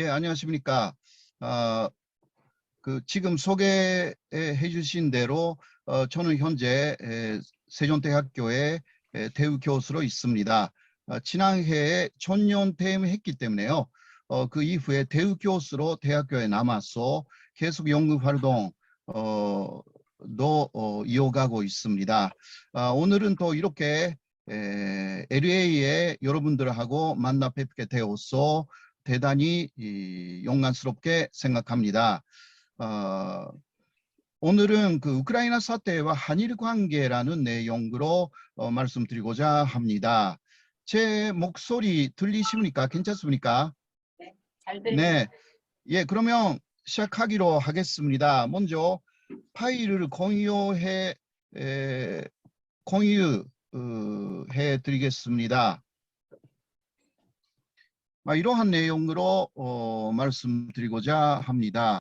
예, 안녕하십니까. 어, 지금 소개해 주신 대로 저는 현재 세종대학교의 대우 교수로 있습니다. 지난해에 전년 퇴임했기 때문에요. 그 이후에 대우 교수로 대학교에 남아서 계속 연구 활동 이어가고 있습니다. 오늘은 또 이렇게 LA에 여러분들하고 만나 뵙게 되어서 대단히 영광스럽게 생각합니다. 오늘은 그 우크라이나 사태와 한일 관계라는 내용으로 말씀드리고자 합니다. 제 목소리 들리십니까? 괜찮습니까? 네, 잘 들립니다. 네, 예, 그러면 시작하기로 하겠습니다. 먼저 파일을 공유해 드리겠습니다. 이러한 내용으로 말씀드리고자 합니다.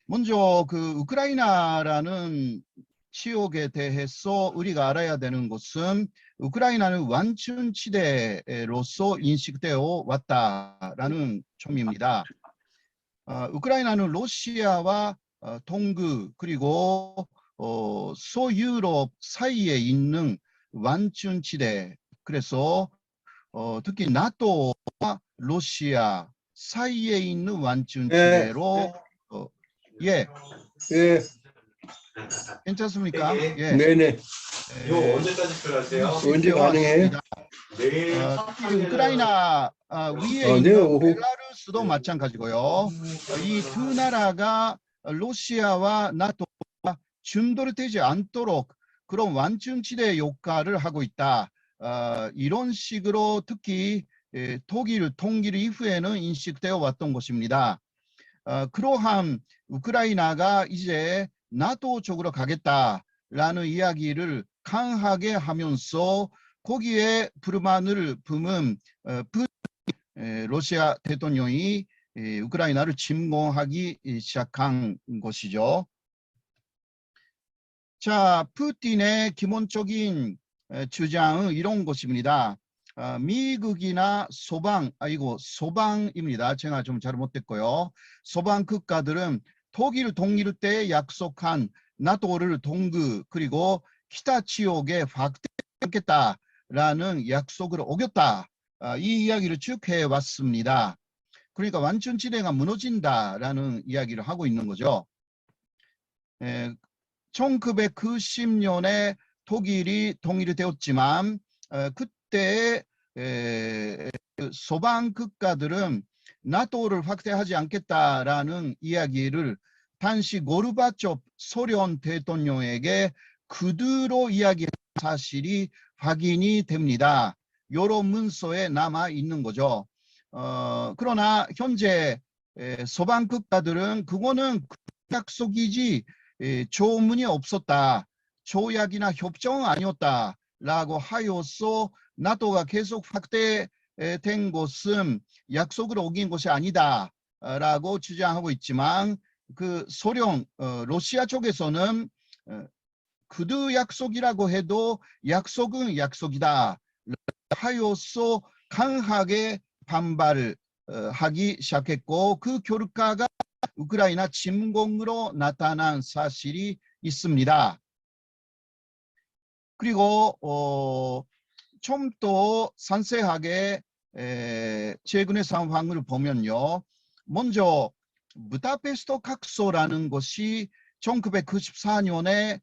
먼저 그 우크라이나라는 지역에 대해서 우리가 알아야 되는 것은 우크라이나는 완충지대로서 인식되어 왔다라는 점입니다. 우크라이나는 러시아와 동구 그리고 소유럽 사이에 있는 완충지대, 그래서 특히 나토와 러시아 사이에 있는 완충지대로 예. 예. 괜찮습니까? 예. 네네. 이거 언제까지 필요하세요? 언제 가능해요? 내일 특히 우크라이나 위에 네, 있는 오후. 벨라루스도 마찬가지고요. 이 두 나라가 러시아와 나토가 충돌되지 않도록 그런 완충지대 역할을 하고 있다. 이런 식으로 특히 독일 통일 이후에는 인식되어 왔던 것입니다. 그러한 우크라이나가 이제 나토 쪽으로 가겠다라는 이야기를 강하게 하면서 거기에 불만을 품은 러시아 대통령이 우크라이나를 침공하기 시작한 것이죠. 자, 푸틴의 기본적인 주장은 이런 것입니다. 미국이나 소방입니다. 제가 좀 잘못됐고요. 소방 국가들은 독일 통일 때 약속한 나토를 동구 그리고 기타 지역에 확대하겠다라는 약속을 어겼다. 이 이야기를 쭉 해왔습니다. 그러니까 완충지대가 무너진다라는 이야기를 하고 있는 거죠. 1990년에 독일이 통일이 되었지만 그때 소방 국가들은 나토를 확대하지 않겠다라는 이야기를 당시 고르바초프 소련 대통령에게 그대로 이야기한 사실이 확인이 됩니다. 여러 문서에 남아 있는 거죠. 그러나 현재 소방 국가들은 그거는 약속이지 조문이 없었다. 조약이나 협정은 아니었다라고 하여서 나토가 계속 확대된 것은 약속을 어긴 것이 아니다라고 주장하고 있지만 그 소련 러시아 쪽에서는 그드 약속이라고 해도 약속은 약속이다 하여서 강하게 반발을 하기 시작했고 그 결과가 우크라이나 침공으로 나타난 사실이 있습니다. 그리고 좀 더 상세하게 최근의 상황을 보면요. 먼저 부다페스트 각서라는 것이 1994년에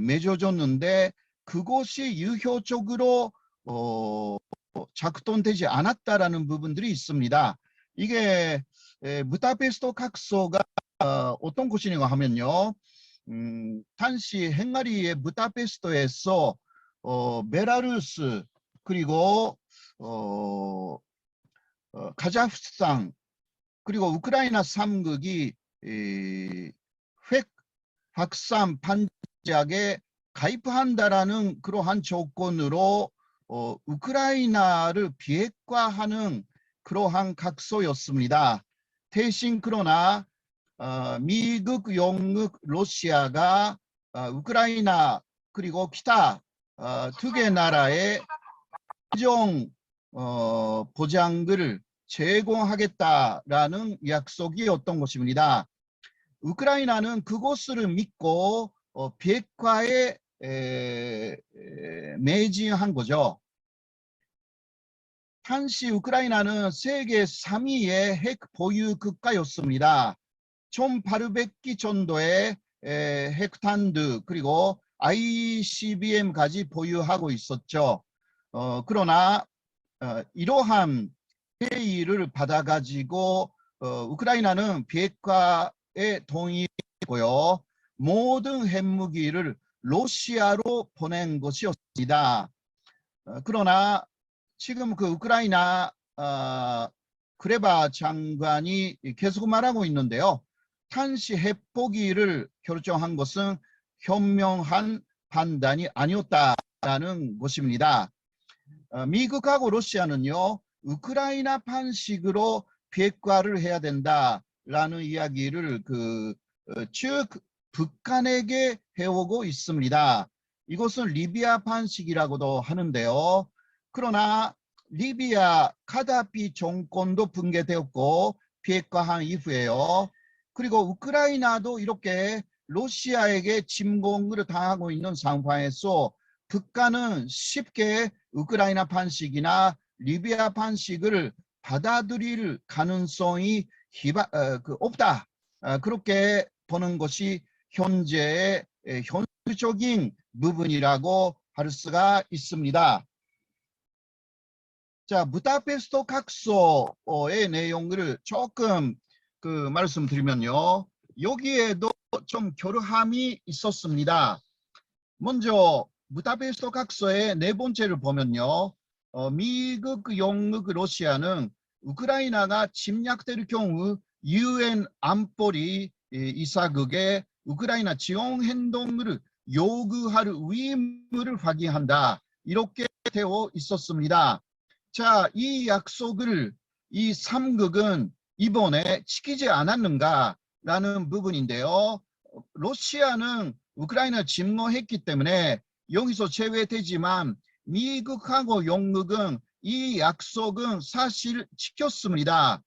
맺어졌는데 그것이 유효적으로 작동되지 않았다라는 부분들이 있습니다. 이게 부다페스트 각서가 어떤 것이냐고 하면요. 당시 헝가리의 부다페스트에서 벨라루스 그리고 카자흐스탄 그리고 우크라이나 3국이 핵 확산 반작에 가입한다라는 그러한 조건으로 우크라이나를 비핵화하는 그러한 각서였습니다. 대신 그러나 미국, 영국, 러시아가 우크라이나 그리고 기타 두 개 나라의 최종 보장을 제공하겠다라는 약속이었던 것입니다. 우크라이나는 그것을 믿고 비핵화에 매진한 거죠. 당시 우크라이나는 세계 3위의 핵 보유 국가였습니다. 1800기 정도의 핵탄두 그리고 ICBM까지 보유하고 있었죠. 그러나 이러한 회의를 받아가지고 우크라이나는 비핵화에 동의했고요. 모든 핵무기를 러시아로 보낸 것이었습니다. 그러나 지금 그 우크라이나 크레바 장관이 계속 말하고 있는데요. 당시 핵포기를 결정한 것은 현명한 판단이 아니었다라는 것입니다. 미국하고 러시아는요, 우크라이나 방식으로 비핵화를 해야 된다라는 이야기를 쭉 북한에게 해오고 있습니다. 이것은 리비아 방식이라고도 하는데요. 그러나 리비아 카다피 정권도 붕괴되었고 비핵화한 이후에요. 그리고 우크라이나도 이렇게 러시아에게 침공을 당하고 있는 상황에서 북한은 쉽게 우크라이나 방식이나 리비아 방식을 받아들일 가능성이 없다. 그렇게 보는 것이 현재의 현실적인 부분이라고 할 수가 있습니다. 자, 부다페스트 각서의 내용을 조금 말씀드리면요. 여기에도 좀 결함이 있었습니다. 먼저 부다페스트 각서의 네 번째를 보면요. 미국, 영국, 러시아는 우크라이나가 침략될 경우 UN 안보리 이사국에 우크라이나 지원 행동을 요구할 의무를 확인한다. 이렇게 되어 있었습니다. 자, 이 약속을 이 3국은 이번에 지키지 않았는가라는 부분인데요. 러시아는 우크라이나 침공했기 때문에 여기서 제외되지만 미국하고 영국은 이 약속은 사실 지켰습니다.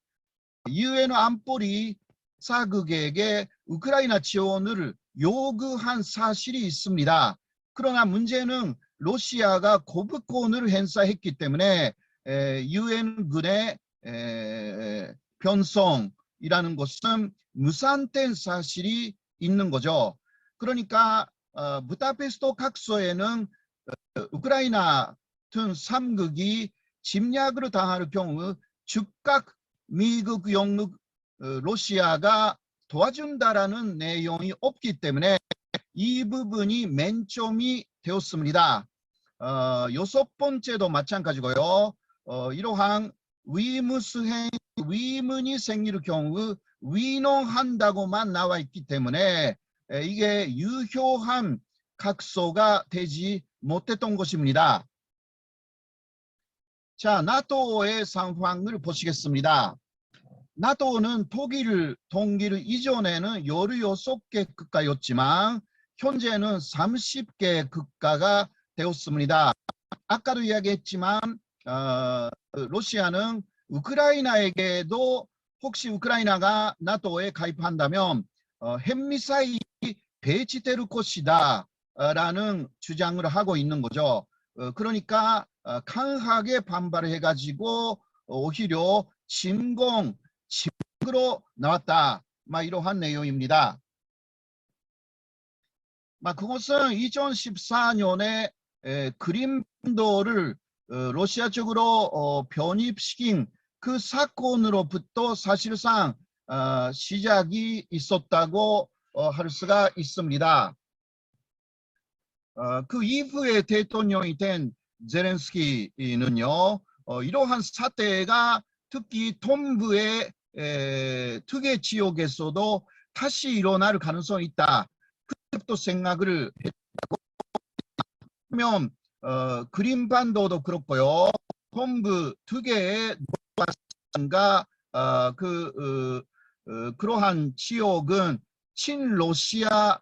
UN 안보리 사국에게 우크라이나 지원을 요구한 사실이 있습니다. 그러나 문제는 러시아가 거부권을 행사했기 때문에 유엔군의 변성이라는 것은 무산된 사실이 있는 거죠. 그러니까 부다페스트 각서에는 우크라이나 등 3국이 침략으로 당할 경우 즉각 미국, 영국, 러시아가 도와준다라는 내용이 없기 때문에 이 부분이 맹점이 되었습니다. 여섯 번째도 마찬가지고요. 이러한 위무수행, 위문이 생길 경우 위헌한다고만 나와 있기 때문에 이게 유효한 각서가 되지 못했던 것입니다. 자, 나토의 상황을 보시겠습니다. 나토는 독일 동기를 이전에는 16개 국가였지만 현재는 30개 국가가 되었습니다. 아까도 이야기했지만 러시아는 우크라이나에게도 혹시 우크라이나가 나토에 가입한다면 핵미사일이 배치될 것이다 라는 주장을 하고 있는 거죠. 그러니까 강하게 반발을 해가지고 오히려 침공으로 나왔다. 이러한 내용입니다. 그것은 2014년에 그림도를 러시아 쪽으로 변입시킨 그 사건으로부터 사실상 시작이 있었다고 할 수가 있습니다. 그 이후에 대통령이 된 젤렌스키는요, 이러한 사태가 특히 동부의 특혜 지역에서도 다시 일어날 가능성이 있다. 그때부터 생각을 했고, 그러면 그린반도도 그렇고요. 동부 특혜의 노아산과 그러한 지역은 친러시아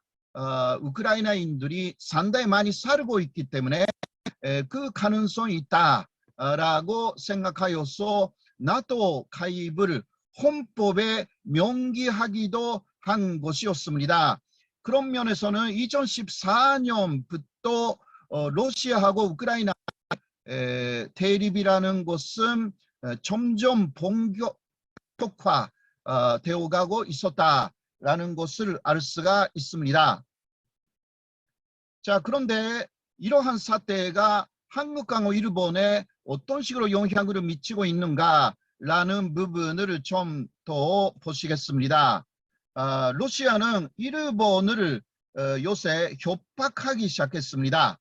우크라이나인들이 상당히 많이 살고 있기 때문에 그 가능성이 있다. 라고 생각하여서 나토 가입을 헌법에 명기하기도 한 것이었습니다. 그런 면에서는 2014년부터 러시아하고 우크라이나 대립이라는 것은 점점 본격화 되어가고 있었다라는 것을 알 수가 있습니다. 자, 그런데 이러한 사태가 한국과 일본에 어떤 식으로 영향을 미치고 있는가라는 부분을 좀 더 보시겠습니다. 러시아는 일본을 요새 협박하기 시작했습니다.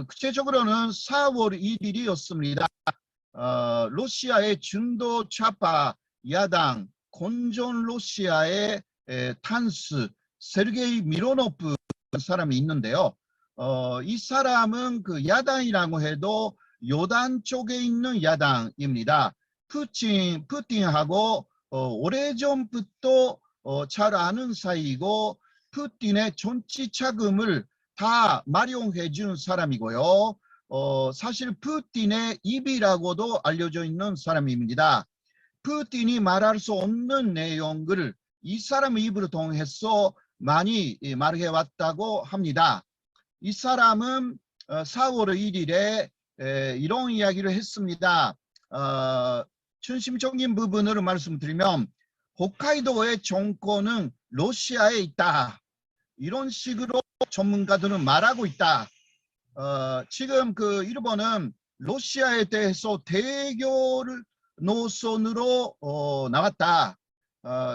구체적으로는 4월 1일이었습니다. 러시아의 중도 좌파 야당 건전 러시아의 탄스 세르게이 미로노프 사람이 있는데요. 이 사람은 그 야당이라고 해도 요단 쪽에 있는 야당입니다. 푸틴하고 오래전부터 잘 아는 사이고 푸틴의 정치 자금을 다 마련해 준 사람이고요. 사실 푸틴의 입이라고도 알려져 있는 사람입니다. 푸틴이 말할 수 없는 내용을 이 사람의 입을 통해서 많이 말해왔다고 합니다. 이 사람은 4월 1일에 이런 이야기를 했습니다. 중심적인 부분을 말씀드리면 홋카이도의 정권은 러시아에 있다. 이런 식으로 전문가들은 말하고 있다. 지금 그 일본은 러시아에 대해서 대결 노선으로 나왔다.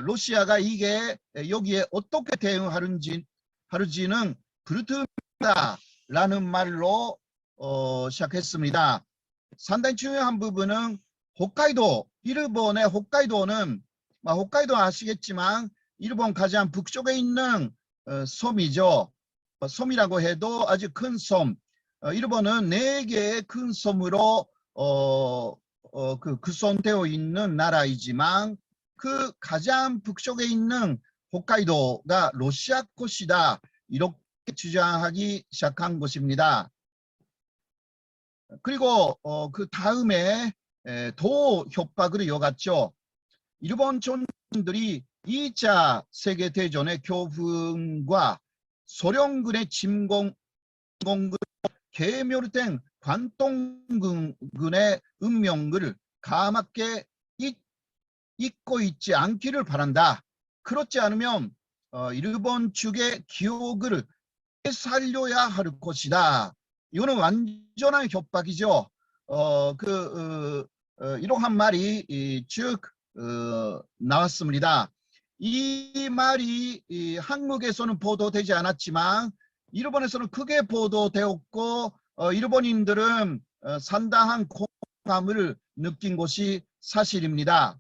러시아가 이게 여기에 어떻게 대응하는지는 불투명하다라는 말로 시작했습니다. 상당히 중요한 부분은 홋카이도, 일본의 홋카이도는 홋카이도 아시겠지만 일본 가장 북쪽에 있는 섬이죠. 섬이라고 해도 아주 큰 섬. 일본은 4개의 큰 섬으로 구성되어 있는 나라이지만 그 가장 북쪽에 있는 홋카이도가 러시아 것이다. 이렇게 주장하기 시작한 것입니다. 그리고 그 다음에 더 협박을 이어갔죠. 일본 전들이 2차 세계대전의 교훈과 소련군의 침공으로 개멸된 관동군의 운명을 까맣게 잊고 있지 않기를 바란다. 그렇지 않으면 일본 측의 기억을 살려야 할 것이다. 이거는 완전한 협박이죠. 이러한 말이 쭉 나왔습니다. 이 말이 한국에서는 보도되지 않았지만 일본에서는 크게 보도되었고 일본인들은 상당한 공감을 느낀 것이 사실입니다.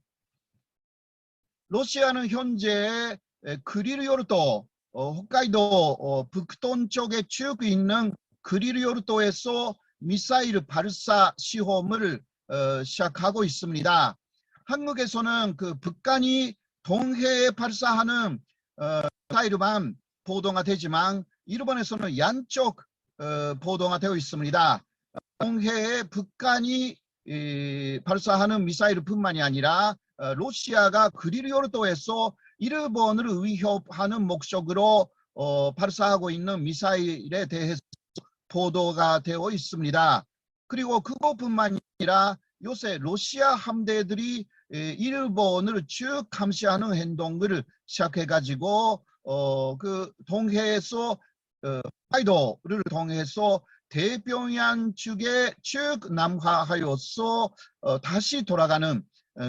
러시아는 현재 그리르요르도 홋카이도 북동쪽에 쭉 있는 그리르요르도에서 미사일 발사 시험을 시작하고 있습니다. 한국에서는 그 북한이 동해에 발사하는 미사일만 보도가 되지만 일본에서는 양쪽 보도가 되어 있습니다. 동해에 북한이 발사하는 미사일뿐만이 아니라 러시아가 그리르요르도에서 일본을 위협하는 목적으로 발사하고 있는 미사일에 대해서 보도가 되어 있습니다. 그리고 그것뿐만 아니라 요새 러시아 함대들이 일본을 쭉 감시하는 행동을 시작해가지고 그 동해에서 홋카이도를 통해서 대평양 쪽에 쭉 남하하여서 다시 돌아가는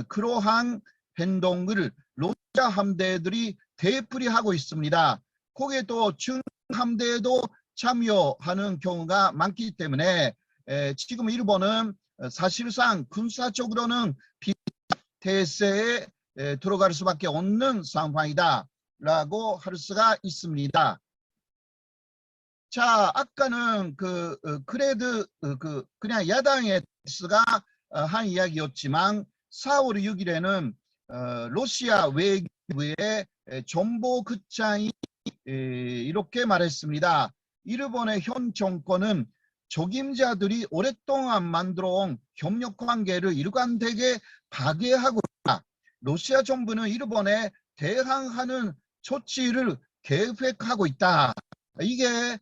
그러한 행동을 러시아 함대들이 되풀이하고 있습니다. 거기에 또 중 함대도 참여하는 경우가 많기 때문에 지금 일본은 사실상 군사적으로는 비태세에 들어갈 수밖에 없는 상황이다라고 할 수가 있습니다. 자, 아까는 그냥 야당의 스가 한 이야기였지만 4월 6일에는 러시아 외교부의 정보국장이 이렇게 말했습니다. 일본의 현 정권은 적임자들이 오랫동안 만들어온 협력 관계를 일관되게 파괴하고 있다. 러시아 정부는 일본에 대항하는 조치를 계획하고 있다. 이게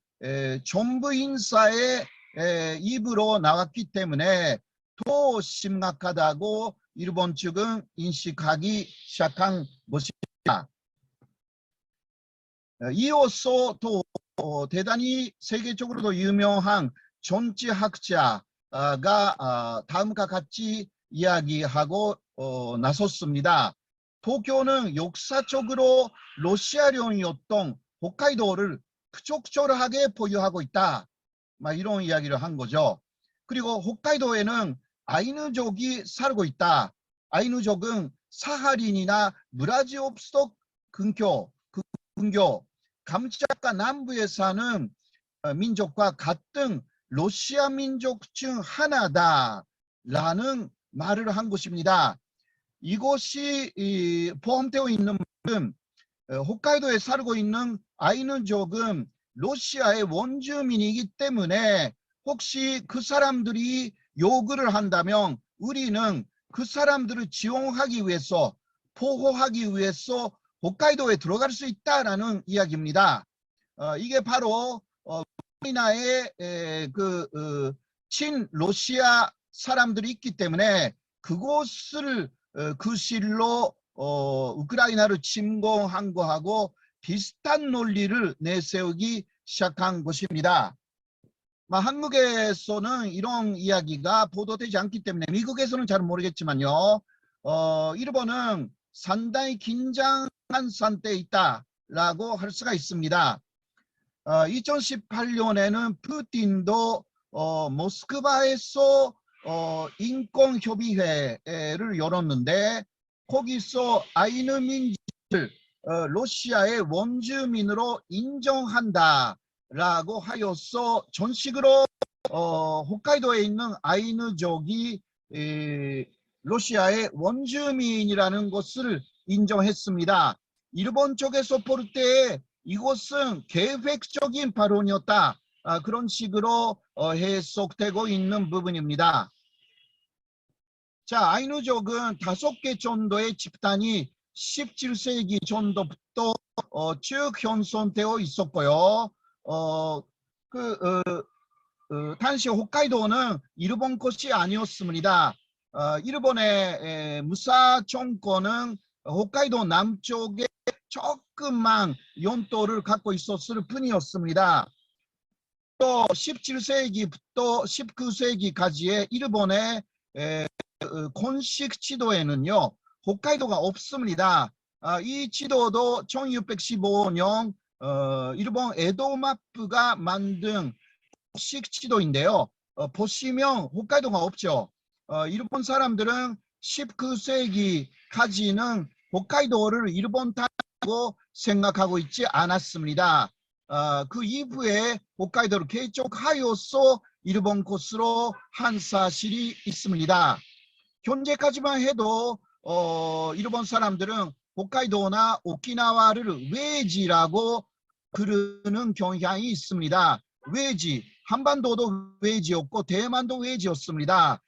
정부 인사의 입으로 나왔기 때문에 더 심각하다고 일본 측은 인식하기 시작한 것입니다. 이어서 또 대단히 세계적으로도 유명한 정치학자가 다음과 같이 이야기하고 나섰습니다. 도쿄는 역사적으로 러시아령이었던 홋카이도를 부적절하게 보유하고 있다. 이런 이야기를 한 거죠. 그리고 홋카이도에는 아이누족이 살고 있다. 아이누족은 사하린이나 브라지오스톡 근교, 감차카 남부에 사는 민족과 같은 러시아 민족 중 하나다라는 말을 한 것입니다. 이것이 포함되어 있는 만큼 홋카이도에 살고 있는 아이누족은 러시아의 원주민이기 때문에 혹시 그 사람들이 요구를 한다면 우리는 그 사람들을 지원하기 위해서 보호하기 위해서 홋카이도에 들어갈 수 있다라는 이야기입니다. 이게 바로 우크라이나의 친러시아 사람들이 있기 때문에 그곳을 그 실로 우크라이나를 침공한 거하고 비슷한 논리를 내세우기 시작한 것입니다. 한국에서는 이런 이야기가 보도되지 않기 때문에 미국에서는 잘 모르겠지만요. 일본은 상당히 긴장한 상태에 있다라고 할 수가 있습니다. 2018년에는 푸틴도 모스크바에서 인권협의회를 열었는데 거기서 아이누 민족을 러시아의 원주민으로 인정한다라고 하여서 전식으로 홋카이도에 있는 아이누족이 러시아의 원주민이라는 것을 인정했습니다. 일본 쪽에서 볼 때 이것은 계획적인 발언이었다. 그런 식으로 해석되고 있는 부분입니다. 자, 아이누족은 5개 정도의 집단이 17세기 정도부터 쭉 현존되어 있었고요. 당시 홋카이도는 일본 것이 아니었습니다. 일본의 무사 정권은 홋카이도 남쪽에 조금만 영토를 갖고 있었을 뿐이었습니다. 또 17세기부터 19세기까지의 일본의 공식 지도에는요, 홋카이도가 없습니다. 이 지도도 1615년 일본 에도 마프가 만든 공식 지도인데요. 보시면 홋카이도가 없죠. 일본 사람들은 19세기까지는 홋카이도를 일본 땅이라고 생각하고 있지 않았습니다. 그 이후에 홋카이도를 개척하여서 일본 것으로 한 사실이 있습니다. 현재까지만 해도 일본 사람들은 홋카이도나 오키나와를 외지라고 부르는 경향이 있습니다. 외지, 한반도도 외지였고 대만도 외지였습니다.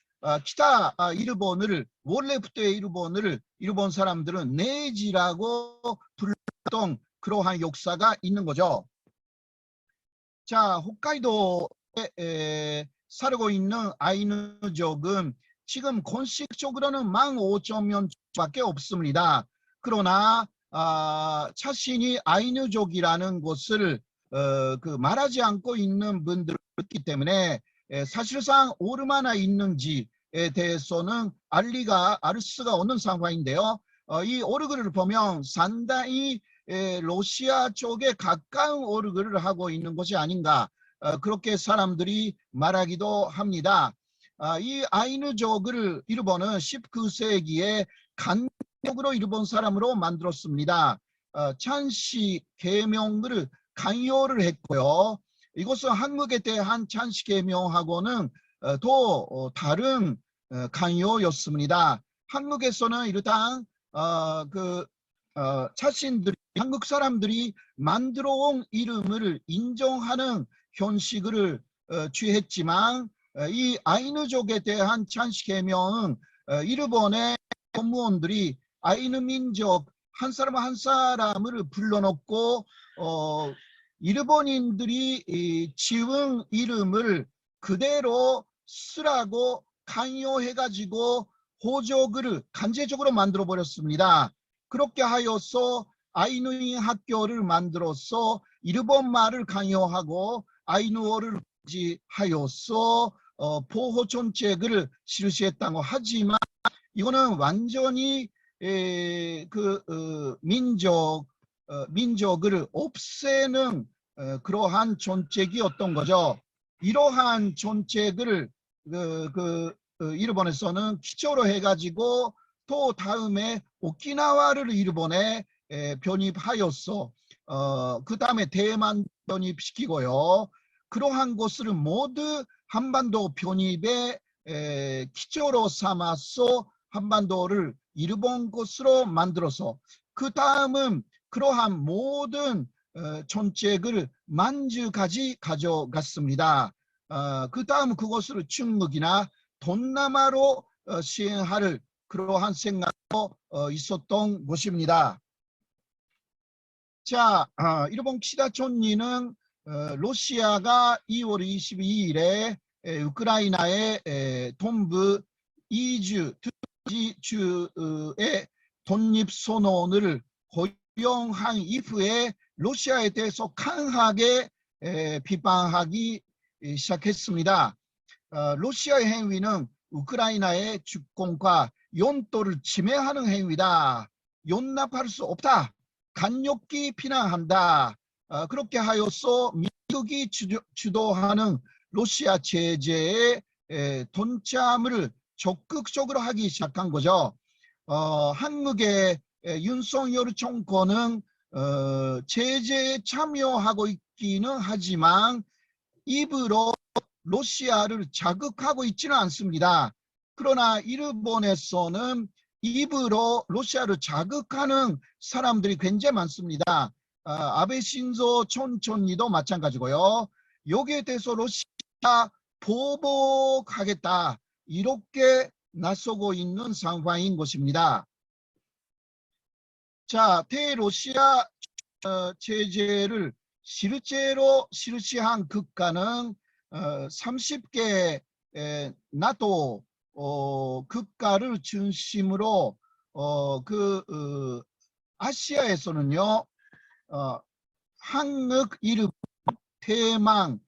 기타 일본을 원래부터의 일본을 일본 사람들은 내지라고 불렀던 그러한 역사가 있는 거죠. 자, 홋카이도에 살고 있는 아이누족은 지금 공식적으로는 15,000명밖에 없습니다. 그러나 자신이 아이누족이라는 것을 말하지 않고 있는 분들이 있기 때문에 사실상 얼마나 있는지에 대해서는 알 수가 없는 상황인데요. 이 얼굴을 보면 상당히 러시아 쪽에 가까운 얼굴을 하고 있는 것이 아닌가, 그렇게 사람들이 말하기도 합니다. 이 아이누족을 일본은 19세기에 간접적으로 일본 사람으로 만들었습니다. 찬시 계명을 강요를 했고요. 이것은 한국에 대한 찬시 계명하고는 더 다른 강요였습니다. 한국에서는 일단 자신들이 한국 사람들이 만들어 온 이름을 인정하는 형식을 취했지만 이 아이누족에 대한 찬식 해명은 일본의 공무원들이 아이누 민족 한 사람 한 사람을 불러놓고 일본인들이 지은 이름을 그대로 쓰라고 강요해가지고 호적을 간제적으로 만들어 버렸습니다. 그렇게 하여서 아이누인 학교를 만들어서 일본 말을 강요하고 아이누어를 하여서 보호 정책을 실시했다고 하지만 이거는 완전히 민족을 없애는 그러한 정책이었던 거죠. 이러한 정책을 일본에서는 기초로 해가지고 또 다음에 오키나와를 일본에 편입하였어. 그 다음에 대만 편입시키고요. 그러한 것을 모두 한반도 편입의 기초로 삼아서 한반도를 일본 것으로 만들어서 그 다음은 그러한 모든 정책을 만주까지 가져갔습니다. 그 다음 그것을 중국이나 동남아로 시행할 그러한 생각도 있었던 것입니다. 자, 일본 키시다 총리는 러시아가 2월 22일에 우크라이나의 동부 이주 주의 독립선언을 허용한 이후에 러시아에 대해서 강하게 비판하기 시작했습니다. 러시아의 행위는 우크라이나의 주권과 영토를 침해하는 행위다. 용납할 수 없다. 강력히 비난한다. 그렇게 하여서 미국이 주도하는 러시아 제재에 동참을 적극적으로 하기 시작한 거죠. 한국의 윤석열 정권은 제재에 참여하고 있기는 하지만 입으로 러시아를 자극하고 있지는 않습니다. 그러나 일본에서는 입으로 러시아를 자극하는 사람들이 굉장히 많습니다. 아베 신조 총리도 마찬가지고요. 여기에 대해서 러시아 보복하겠다 이렇게 나서고 있는 상황인 것입니다. 자, 대러시아 제재를 실제로 실시한 국가는 30개 나토 국가를 중심으로 아시아에서는요, 한국, 일본, 대만,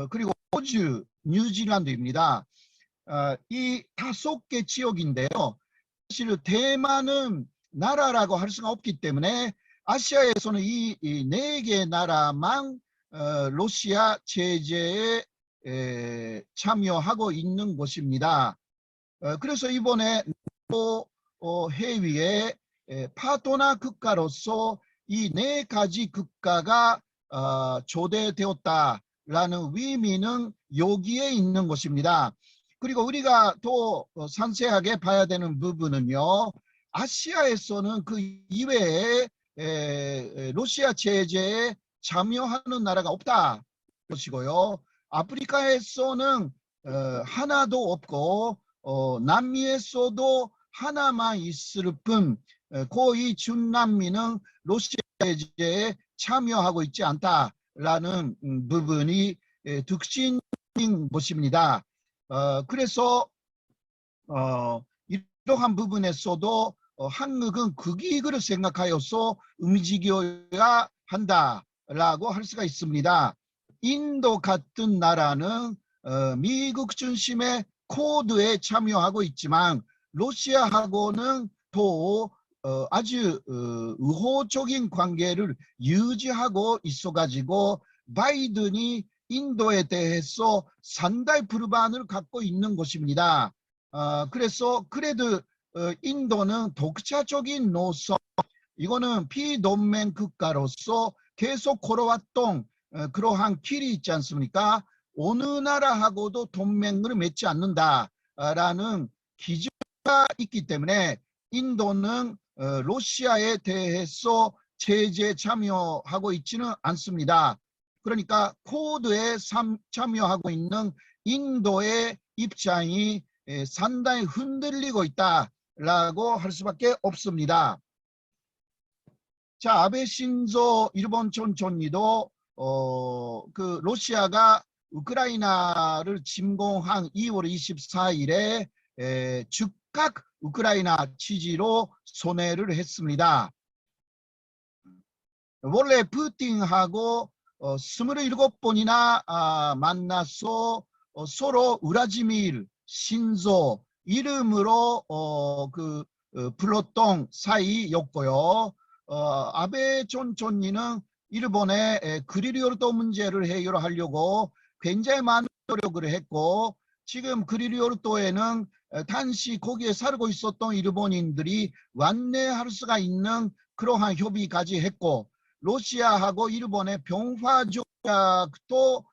그리고 호주, 뉴질랜드입니다. 이 5개 지역인데요. 사실 대만은 나라라고 할 수가 없기 때문에 아시아에서는 이 4개 나라만 러시아 제재에 참여하고 있는 것입니다. 그래서 이번에 회의에 파트너 국가로서 이 4가지 국가가 초대되었다라는 의미는 여기에 있는 것입니다. 그리고 우리가 더 상세하게 봐야 되는 부분은요. 아시아에서는 그 이외에 러시아 제재에 참여하는 나라가 없다 것이고요. 아프리카에서는 하나도 없고 남미에서도 하나만 있을 뿐 거의 중남미는 러시아 제재에 참여하고 있지 않다라는 부분이 특징인 것입니다. 그래서 이러한 부분에서도 한국은 국익을 생각하여서 움직여야 한다라고 할 수가 있습니다. 인도 같은 나라는 미국 중심의 코드에 참여하고 있지만 러시아하고는 또 아주 우호적인 관계를 유지하고 있어가지고 바이든이 인도에 대해서 산달 불만을 갖고 있는 것입니다. 그래서 그래도 인도는 독자적인 노선, 이거는 비동맹 국가로서 계속 걸어왔던 그러한 길이 있지 않습니까? 어느 나라하고도 동맹을 맺지 않는다라는 기준가 있기 때문에 인도는 러시아에 대해서 제재에 참여하고 있지는 않습니다. 그러니까 쿼드에 참여하고 있는 인도의 입장이 상당히 흔들리고 있다라고 할 수밖에 없습니다. 자, 아베 신조 일본 총리도 그 러시아가 우크라이나를 침공한 2월 24일에 즉각 우크라이나 지지로 선회를 했습니다. 원래 푸틴하고 27번이나 만나서 서로 우라지밀, 신조 이름으로 불렀던 사이였고요. 아베 전 총리는 일본의 그리리오르도 문제를 해결하려고 굉장히 많은 노력을 했고, 지금 그리리오르도에는 당시 거기에 살고 있었던 일본인들이 완내할 수가 있는 그러한 협의까지 했고, 러시아하고 일본의 평화 조약도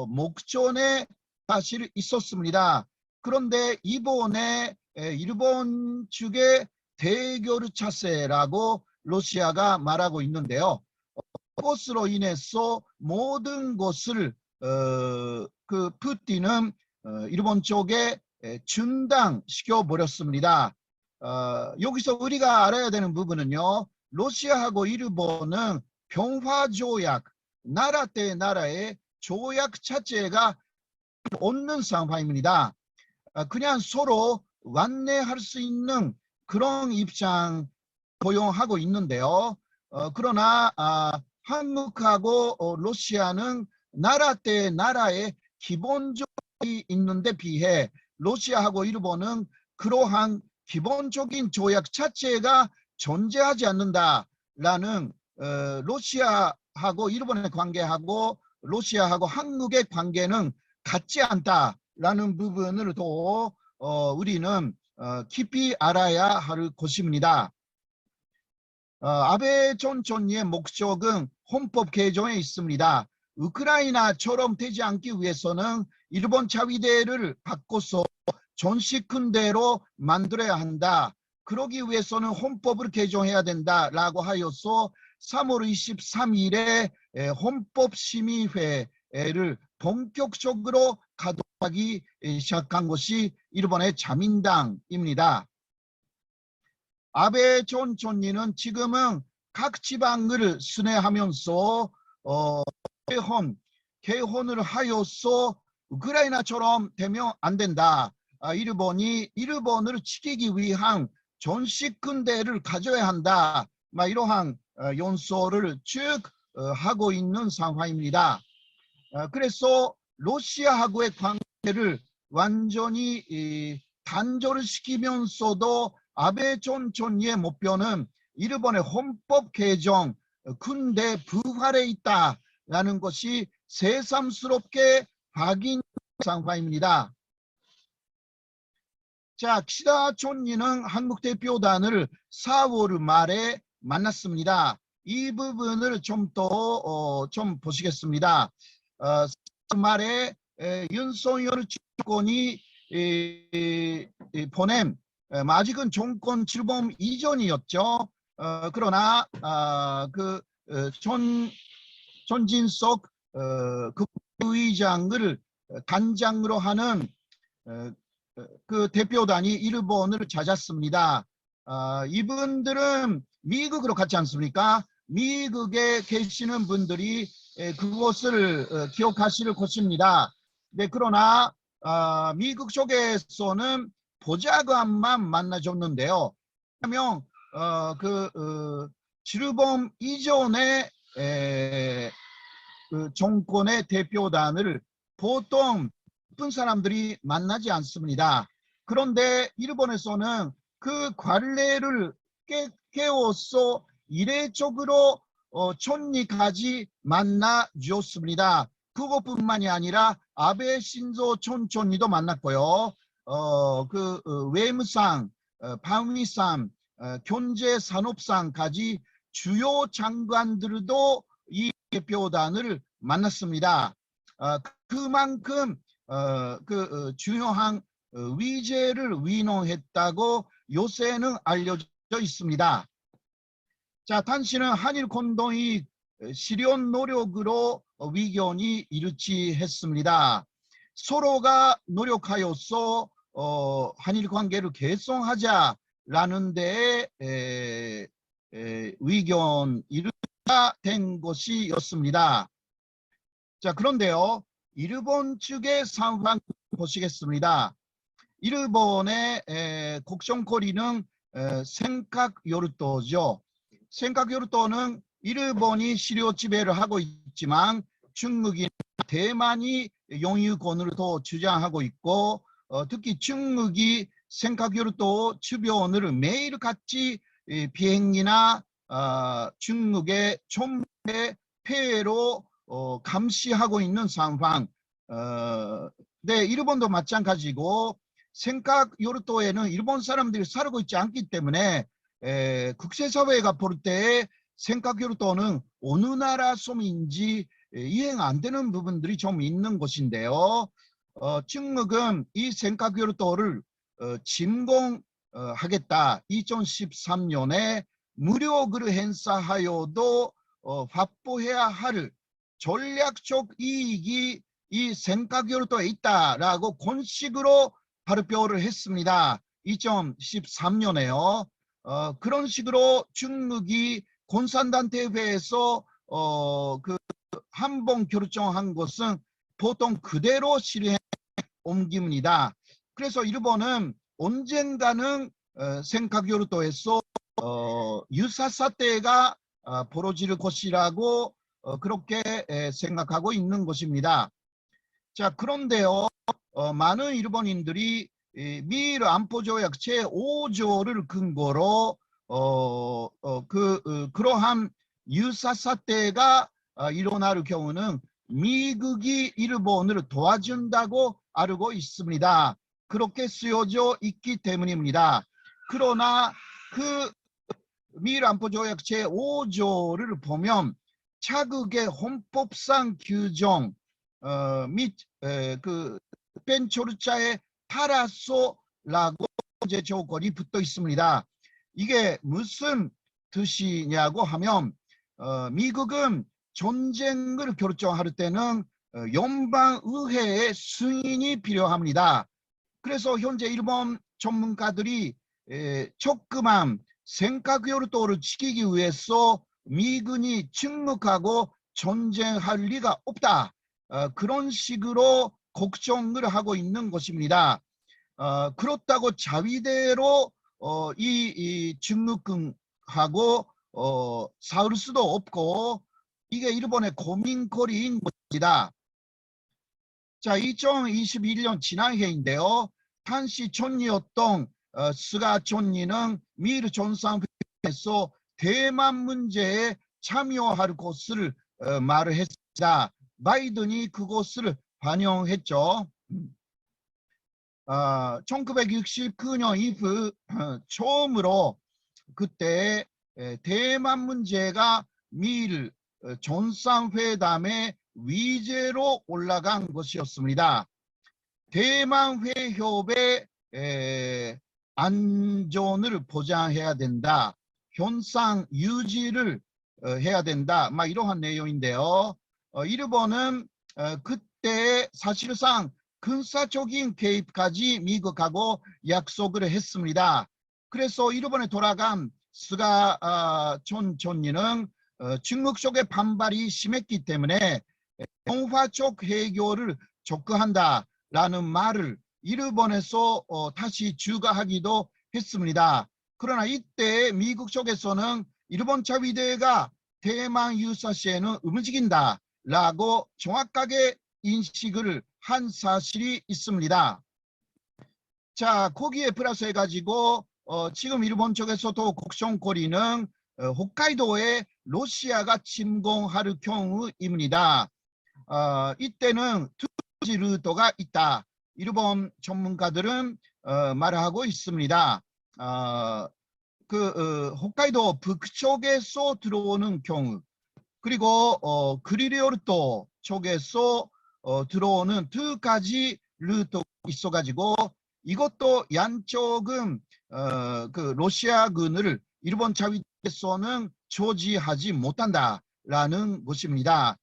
목전에 사실 있었습니다. 그런데 이번에 일본 측의 대결 차세라고 러시아가 말하고 있는데요. 그것으로 인해서 모든 것을 그 푸틴은 일본 쪽에 중단시켜 버렸습니다. 여기서 우리가 알아야 되는 부분은요, 러시아하고 일본은 평화조약, 나라 대 나라의 조약 자체가 없는 상황입니다. 그냥 서로 완내할 수 있는 그런 입장 보용하고 있는데요. 그러나 한국하고 러시아는 나라 대 나라의 기본적이 있는데 비해 러시아하고 일본은 그러한 기본적인 조약 자체가 존재하지 않는다라는 러시아하고 일본의 관계하고 러시아하고 한국의 관계는 같지 않다라는 부분을 더 우리는 깊이 알아야 할 것입니다. 아베 전 총리의 목적은 헌법 개정에 있습니다. 우크라이나처럼 되지 않기 위해서는 일본 자위대를 바꿔서 전시군대로 만들어야 한다. 그러기 위해서는 헌법을 개정해야 된다라고 하여서 3월 23일에 헌법심의회를 본격적으로 가동하기 시작한 것이 일본의 자민당입니다. 아베 전 총리는 지금은 각 지방을 순회하면서 개헌을 하여서 우크라이나처럼 되면 안 된다. 일본을 지키기 위한 전시군대를 가져야 한다. 이러한 연설을 쭉 하고 있는 상황입니다. 그래서 러시아하고의 관계를 완전히 단절을 시키면서도 아베 전 총리의 목표는 일본의 헌법 개정, 군대 부활에 있다라는 것이 새삼스럽게 확인 상황입니다. 자, 키시다 총리는 한국 대표단을 4월 말에 만났습니다. 이 부분을 좀 더 좀 보시겠습니다. 4월 말에 윤석열 정권이 보낸 아직은 정권 출범 이전이었죠. 그러나 전진석 국무의장을 단장으로 하는 그 대표단이 일본을 찾았습니다. 이분들은 미국으로 갔지 않습니까? 미국에 계시는 분들이 그것을 기억하실 것입니다. 네, 그러나 미국 쪽에서는 보좌관만 만나줬는데요. 그러면 출범 이전에 그 정권의 대표단을 보통 나쁜 사람들이 만나지 않습니다. 그런데 일본에서는 그 관례를 깨워서 이례적으로 총리까지 만나 주었습니다. 그것뿐만이 아니라 아베 신조 전 총리도 만났고요. 외무상, 방위상, 경제산업상까지 주요 장관들도 이 대표단을 만났습니다. 그만큼 중요한 위제를 위임했다고 요새는 알려져 있습니다. 자, 당신은 한일 공동의 실현 노력으로 의견이 일치했습니다. 서로가 노력하여서 한일 관계를 개선하자라는 데 의견 일치가 된 것이었습니다. 자, 그런데요, 일본 측의 상황 보시겠습니다. 일본의 국정거리는 생각 요르도죠. 생각 요르도는 일본이 시료 지배를 하고 있지만 중국이나 대만이 영유권을 더 주장하고 있고 특히 중국이 생각 요르도 주변을 매일같이 비행기나 중국의 총의 폐해로 감시하고 있는 상황. 네, 일본도 마찬가지고 생각 요르도에는 일본 사람들이 살고 있지 않기 때문에 국제사회가 볼 때 생각 요르도는 어느 나라 솜인지 이행 안 되는 부분들이 좀 있는 것인데요. 중국은 이 생각 요르도를 침공하겠다. 2013년에 무력을 행사하여도 확보해야 할 전략적 이익이 이 생각 요르도에 있다라고 공식으로 발표를 했습니다. 2013년에요. 그런 식으로 중국이 공산당대회에서 그 한번 결정한 것은 보통 그대로 실행 옮깁니다. 그래서 일본은 언젠가는 생각 요르도에서 유사 사태가 벌어질 것이라고 그렇게 생각하고 있는 것입니다. 자, 그런데요, 많은 일본인들이 미일 안보조약 제5조를 근거로 그러한 유사 사태가 일어날 경우는 미국이 일본을 도와준다고 알고 있습니다. 그렇게 쓰여져 있기 때문입니다. 그러나 그 미일 안보조약 제5조를 보면 자국의 헌법상 규정 및 그 벤초르자에 따라서라고 제 조건이 붙어 있습니다. 이게 무슨 뜻이냐고 하면 미국은 전쟁을 결정할 때는 연방의회의 승인이 필요합니다. 그래서 현재 일본 전문가들이 조그만 생각 요르도를 지키기 위해서 미군이 침묵하고 전쟁할 리가 없다. 그런 식으로 걱정을 하고 있는 것입니다. 그렇다고 자위대로 이 중국군하고 싸울 수도 없고 이게 일본의 고민거리인 것이다. 자, 2021년 지난해인데요. 탄시 총리였던 스가 총리는 미일 정상회의에서 대만 문제에 참여할 것을 말을 했습니다. 바이든이 그것을 반영했죠. 1969년 이후 처음으로 그때 대만 문제가 미일 정상회담의 위제로 올라간 것이었습니다. 대만 회협의 안전을 보장해야 된다. 현상 유지를 해야 된다. 막 이러한 내용인데요. 일본은 그때 사실상 군사적인 개입까지 미국하고 약속을 했습니다. 그래서 일본에 돌아간 스가 전 총리는 중국 쪽의 반발이 심했기 때문에 평화적 해결을 촉구한다라는 말을 일본에서 다시 추가하기도 했습니다. 그러나 이때 미국 쪽에서는 일본 자위대가 대만 유사시에는 움직인다라고 정확하게 인식을 한 사실이 있습니다. 자, 거기에 플러스 해가지고 지금 일본 쪽에서도 국정거리는 홋카이도에 러시아가 침공할 경우입니다. 이때는 두 가지 루트가 있다. 일본 전문가들은 말하고 있습니다. 홋카이도 북쪽에서 들어오는 경우 그리고 그리리오르도 쪽에서 들어오는 두 가지 루트가 있어가지고 이것도 양쪽은 그 러시아군을 일본 자위대에서는 조지하지 못한다라는 것입니다.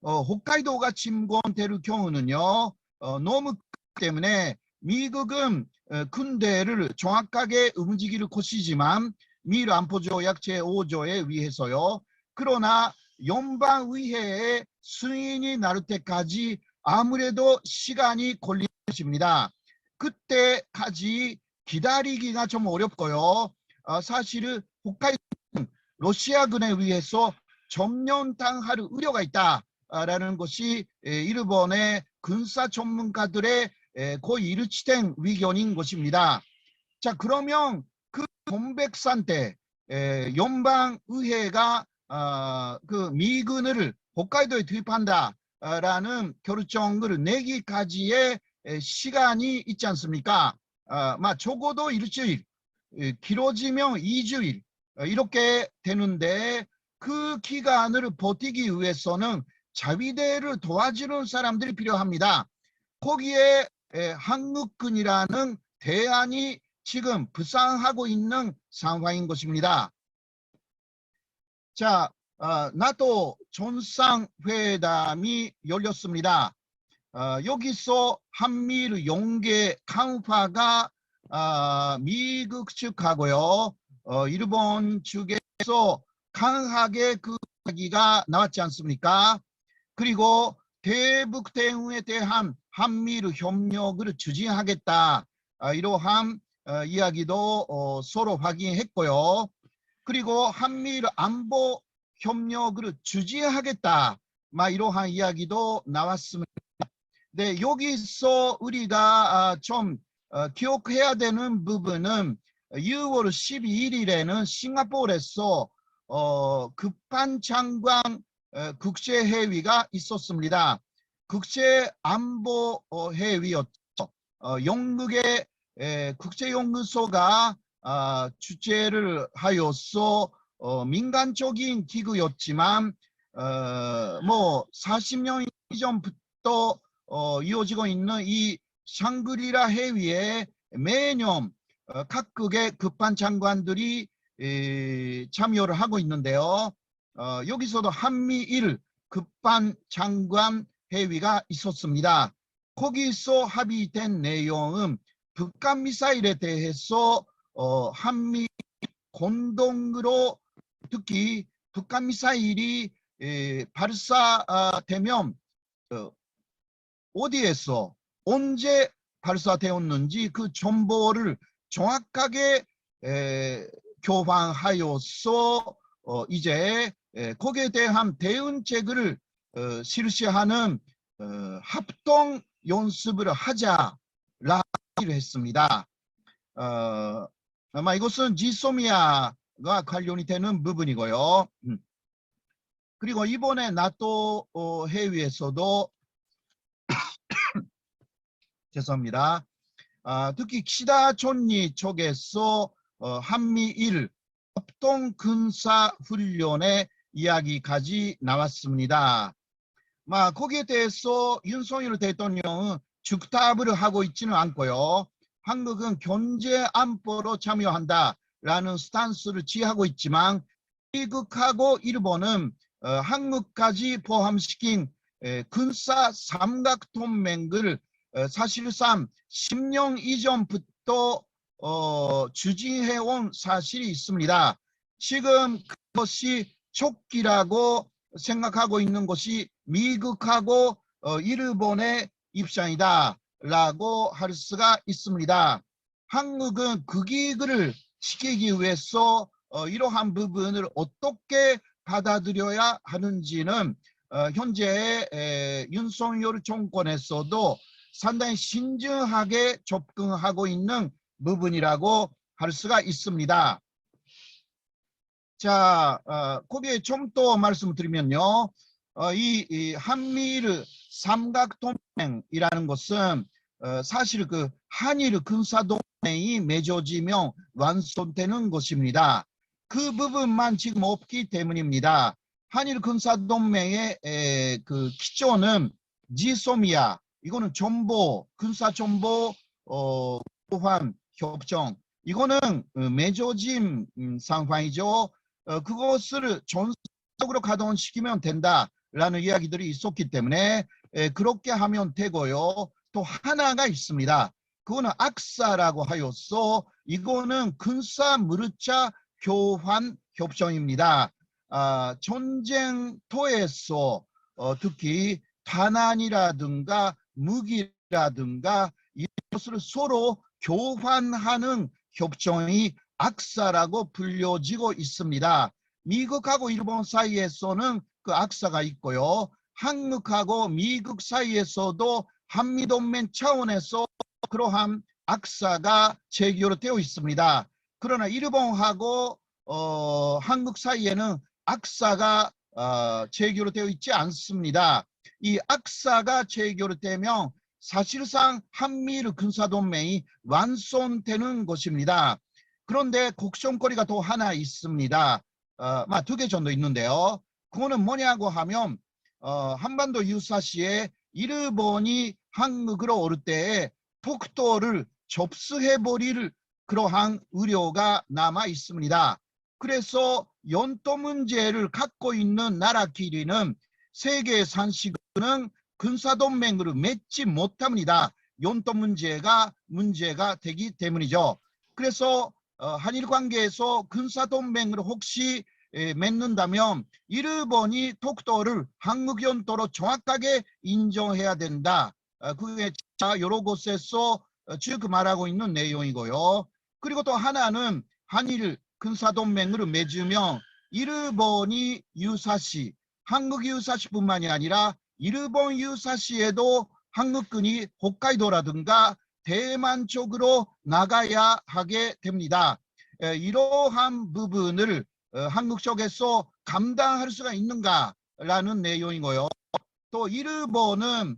홋카이도가 침공될 경우는요, 너무 크기 때문에 미국은 군대를 정확하게 움직일 것이지만 미일 안보조약 제5조에 의해서요. 그러나 연방의회의 승인이 날 때까지 아무래도 시간이 걸릴 것입니다. 그때까지 기다리기가 좀 어렵고요. 사실은 홋카이도는 러시아군에 의해서 점령당할 우려가 있다라는 것이 일본의 군사 전문가들의 거의 일치된 의견인 것입니다. 자, 그러면 그 동백산 때 연방의회가 그 미군을 홋카이도에 투입한다라는 결정을 내기까지의 시간이 있지 않습니까? 적어도 일주일, 길어지면 2주일 이렇게 되는데 그 기간을 버티기 위해서는 자위대를 도와주는 사람들이 필요합니다. 거기에 한국군이라는 대안이 지금 부상하고 있는 상황인 것입니다. 자, 나토 정상회담이 열렸습니다. 여기서 한미일 연계 강화가 미국 측하고요, 일본 측에서 강하게 그 이야기가 나왔지 않습니까? 그리고 대북 대응에 대한 한미일 협력을 추진하겠다, 이러한 이야기도 서로 확인했고요. 그리고 한미일 안보 협력을 추진하겠다, 이러한 이야기도 나왔습니다. 네, 여기서 우리가 좀 기억해야 되는 부분은 6월 12일에는 싱가포르에서 급한 장관 국제회의가 있었습니다. 국제안보회의였죠. 영국의 국제연구소가 주최를 하여서 민간적인 기구였지만 40년 이전부터 이어지고 있는 이 샹그리라 회의에 매년 각국의 급한 장관들이 참여를 하고 있는데요. 여기서도 한미일 급한 장관 회의가 있었습니다. 거기서 합의된 내용은 북한 미사일에 대해서 한미 공동으로 특히 북한 미사일이 발사되면 어디에서 언제 발사되었는지 그 정보를 정확하게 교환하여서 이제 거기에 대한 대응책을 실시하는 합동 연습을 하자라고 했습니다. 아마 이것은 지소미아가 관련이 되는 부분이고요. 그리고 이번에 나토 회의에서도 죄송합니다. 특히 키시다 총리 쪽에서 한미일 합동 군사 훈련의 이야기까지 나왔습니다. 거기에 대해서 윤석열 대통령은 즉답을 하고 있지는 않고요. 한국은 경제 안보로 참여한다라는 스탠스를 취하고 있지만 미국하고 일본은 한국까지 포함시킨 군사 삼각동맹을 사실상 10년 이전부터 추진해온 사실이 있습니다. 지금 그것이 촉기라고 생각하고 있는 것이 미국하고 일본의 입장이다 라고 할 수가 있습니다. 한국은 그 기획을 시키기 위해서 이러한 부분을 어떻게 받아들여야 하는지는 현재 윤석열 정권에서도 상당히 신중하게 접근하고 있는 부분이라고 할 수가 있습니다. 자, 거기에 좀 더 말씀드리면요. 이 한미일 삼각동맹이라는 것은 사실 그 한일 군사동맹이 맺어지면 완성되는 것입니다. 그 부분만 지금 없기 때문입니다. 한일 군사동맹의 그 기초는 지소미아, 이거는 정보, 군사정보 보안 협정, 이거는 맺어진 상황이죠. 그것을 전속으로 가동시키면 된다 라는 이야기들이 있었기 때문에 그렇게 하면 되고요. 또 하나가 있습니다. 그거는 악사라고 하여서 이거는 근사 무르차 교환 협정입니다. 전쟁터에서 특히 탄환이라든가 무기라든가 이것을 서로 교환하는 협정이 악사라고 불려지고 있습니다. 미국하고 일본 사이에서는 그 악사가 있고요. 한국하고 미국 사이에서도 한미동맹 차원에서 그러한 악사가 체결되어 있습니다. 그러나 일본하고 한국 사이에는 악사가 체결되어 있지 않습니다. 이 악사가 체결되면 사실상 한미일 군사동맹이 완성되는 것입니다. 그런데 걱정거리가 또 하나 있습니다. 2개 정도 있는데요. 그거는 뭐냐고 하면 한반도 유사시에 일본이 한국으로 올 때에 독도를 접수해버릴 그러한 우려가 남아 있습니다. 그래서 연도 문제를 갖고 있는 나라끼리는 세계 산식은 군사동맹으로 맺지 못합니다. 연도 문제가 되기 때문이죠. 그래서 한일 관계에서 군사동맹으로 혹시 맺는다면 일본이 독도를 한국 연도로 정확하게 인정해야 된다. 그게 여러 곳에서 쭉 말하고 있는 내용이고요. 그리고 또 하나는 한일 군사동맹으로 맺으면 일본이 유사시, 한국 유사시뿐만이 아니라 일본 유사시에도 한국군이 홋카이도라든가 대만 쪽으로 나가야 하게 됩니다. 이러한 부분을 한국 쪽에서 감당할 수가 있는가라는 내용이고요. 또 일본은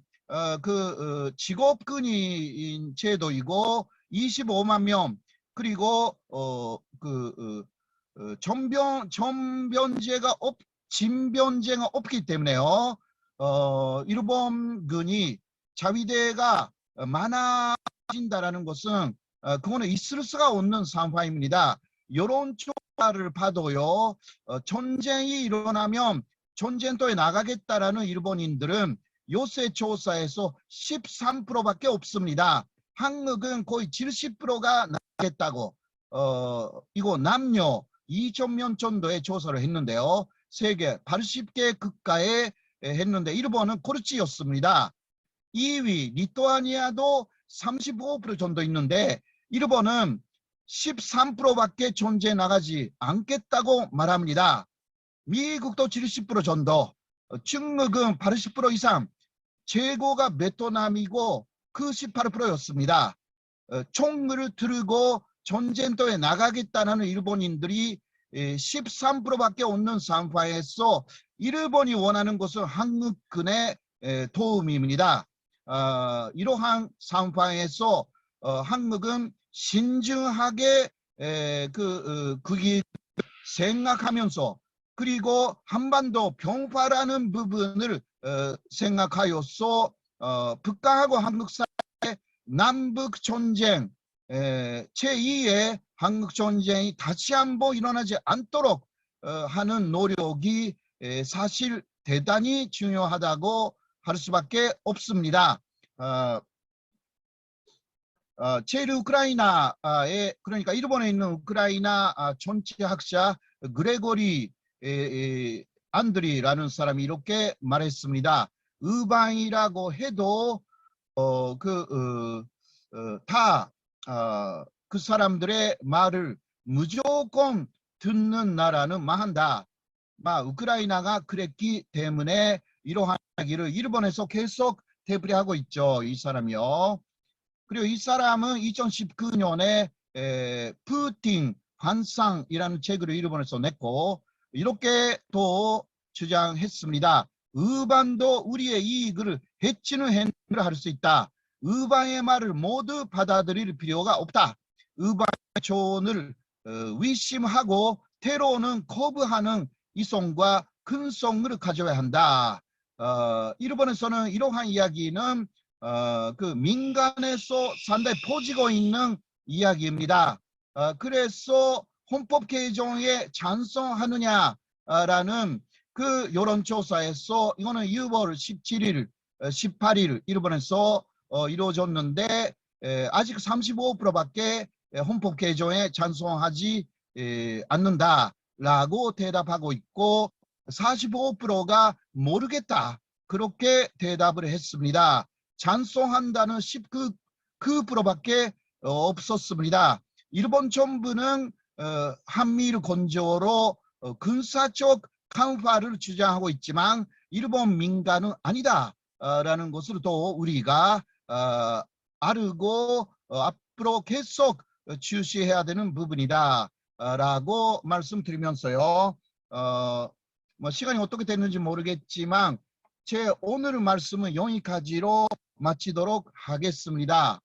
직업군인 제도이고 25만 명 그리고 진변제가 없기 때문에요. 일본군이 자위대가 많아진다라는 것은 그거는 있을 수가 없는 상황입니다. 여론조사를 봐도요. 전쟁이 일어나면 전쟁터에 나가겠다라는 일본인들은 요새 조사에서 13%밖에 없습니다. 한국은 거의 70%가 나가겠다고 이거 남녀 2,000명 정도의 조사를 했는데요. 세계 80개 국가에 했는데 일본은 꼴찌였습니다. 2위 리투아니아도 35% 정도 있는데 일본은 13%밖에 전쟁에 나가지 않겠다고 말합니다. 미국도 70% 정도, 중국은 80% 이상, 최고가 베트남이고 그 18%였습니다. 총을 들고 전쟁터에 나가겠다는 일본인들이 13%밖에 없는 상황에서 일본이 원하는 것은 한국군의 도움입니다. 이러한 상황에서 한국은 신중하게 그게 생각하면서 그리고 한반도 평화라는 부분을 생각하여서 북한하고 한국 사이의 남북 전쟁 제2의 한국 전쟁이 다시 한번 일어나지 않도록 하는 노력이 사실 대단히 중요하다고 할 수밖에 없습니다. 제일 우크라이나에 그러니까 일본에 있는 우크라이나 정치학자 그레고리 안드리라는 사람이 이렇게 말했습니다. 의방이라고 해도 그 사람들의 말을 무조건 듣는 나라는 망한다. 우크라이나가 그랬기 때문에 이러한 이야기를 일본에서 계속 되풀이하고 있죠. 이 사람이요. 그리고 이 사람은 2019년에 푸틴 환상이라는 책을 일본에서 냈고 이렇게 또 주장했습니다. 의반도 우리의 이익을 해치는 행위를 할 수 있다. 의방의 말을 모두 받아들일 필요가 없다. 의방의 조언을 위심하고 때로는 거부하는 이성과 근성을 가져야 한다. 일본에서는 이러한 이야기는 그 민간에서 상당히 퍼지고 있는 이야기입니다. 그래서 헌법 개정에 찬성하느냐라는 그 여론조사에서 이거는 6월 17일, 18일 일본에서 이루어졌는데 아직 35%밖에 헌법 개정에 찬성하지 않는다라고 대답하고 있고 45%가 모르겠다 그렇게 대답을 했습니다. 찬성한다는 19%밖에 없었습니다. 일본 정부는 한미일 건조로 군사적 강화를 주장하고 있지만 일본 민간은 아니다라는 것을 또 우리가 알고 앞으로 계속 주시해야 되는 부분이다라고 말씀드리면서요. 뭐 시간이 어떻게 됐는지 모르겠지만 제 오늘 말씀은 여기까지로 마치도록 하겠습니다.